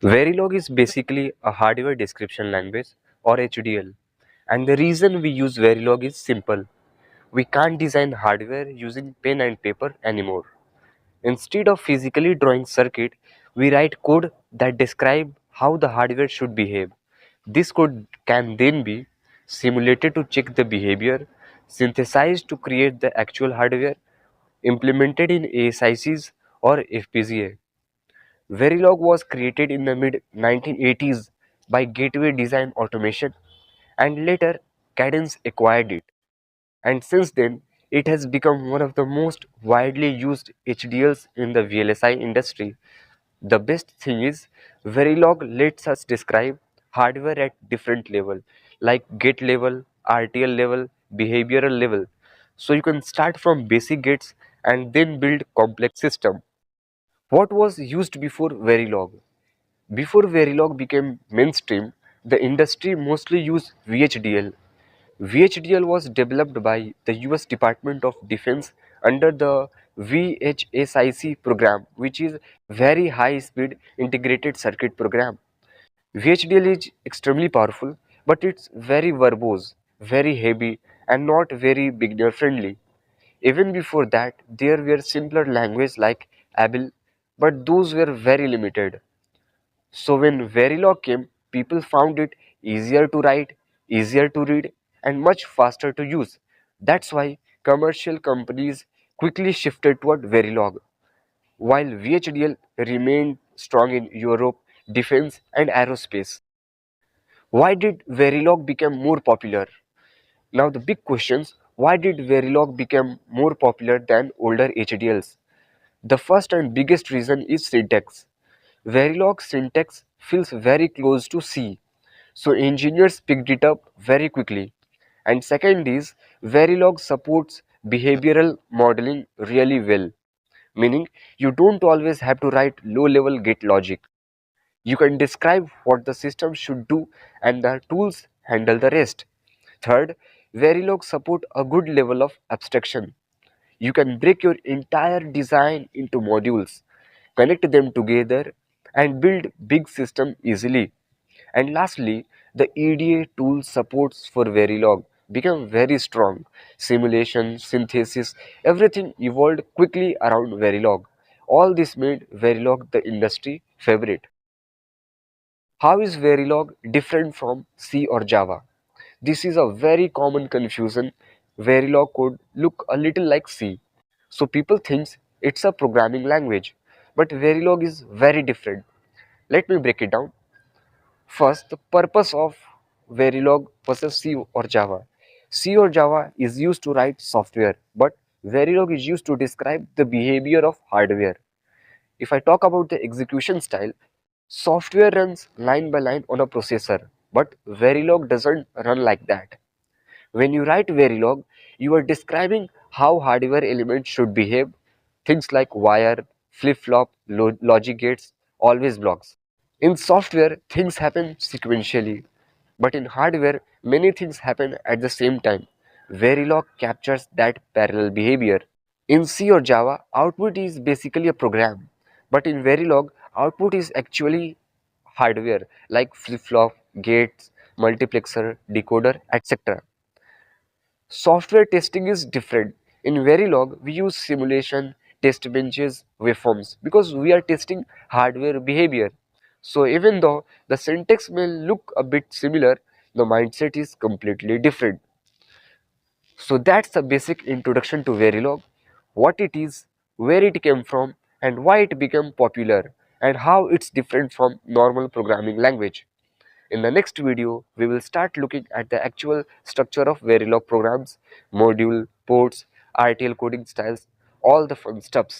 Verilog is basically a hardware description language or HDL. And the reason we use Verilog is simple. We can't design hardware using pen and paper anymore. Instead of physically drawing circuit, we write code that describe how the hardware should behave. This code can then be simulated to check the behavior, synthesized to create the actual hardware, implemented in ASICs or FPGA. Verilog was created in the mid 1980s by Gateway Design Automation and later Cadence acquired it. And since then, it has become one of the most widely used HDLs in the VLSI industry. The best thing is, Verilog lets us describe hardware at different level, like gate level, RTL level, behavioral level. So you can start from basic gates and then build complex system. What was used before Verilog? Before Verilog became mainstream, the industry mostly used VHDL. VHDL was developed by the US Department of Defense under the VHSIC program, which is Very High Speed Integrated Circuit Program. VHDL is extremely powerful, but it's very verbose, very heavy, and not very beginner friendly. Even before that, there were simpler languages like Abel, but those were very limited. So when Verilog came, people found it easier to write, easier to read, and much faster to use. That's why commercial companies quickly shifted toward Verilog, while VHDL remained strong in Europe, defense, and aerospace. Why did Verilog become more popular? Now the big questions: why did Verilog become more popular than older HDLs? The first and biggest reason is syntax. Verilog syntax feels very close to C, so engineers picked it up very quickly. And second is, Verilog supports behavioral modeling really well, meaning you don't always have to write low-level gate logic. You can describe what the system should do and the tools handle the rest. Third, Verilog support a good level of abstraction. You can break your entire design into modules, connect them together, and build big system easily. And lastly, the EDA tool supports for Verilog became very strong. Simulation, synthesis, everything evolved quickly around Verilog. All this made Verilog the industry favorite. How is Verilog different from C or Java? This is a very common confusion. Verilog code look a little like C. So people think it's a programming language. But Verilog is very different. Let me break it down. First, the purpose of Verilog versus C or Java. C or Java is used to write software, but Verilog is used to describe the behavior of hardware. If I talk about the execution style, software runs line by line on a processor, but Verilog doesn't run like that. When you write Verilog, you are describing how hardware elements should behave, things like wire, flip-flop, logic gates, always blocks. In software, things happen sequentially, but in hardware, many things happen at the same time. Verilog captures that parallel behavior. In C or Java, output is basically a program, but in Verilog, output is actually hardware like flip-flop, gates, multiplexer, decoder, etc. Software testing is different. In Verilog, we use simulation, test benches, waveforms because we are testing hardware behavior. So even though the syntax may look a bit similar, the mindset is completely different. So that's the basic introduction to Verilog, what it is, where it came from, and why it became popular, and how it's different from normal programming language. In the next video, we will start looking at the actual structure of Verilog programs, module, ports, RTL coding styles, all the fun stuffs.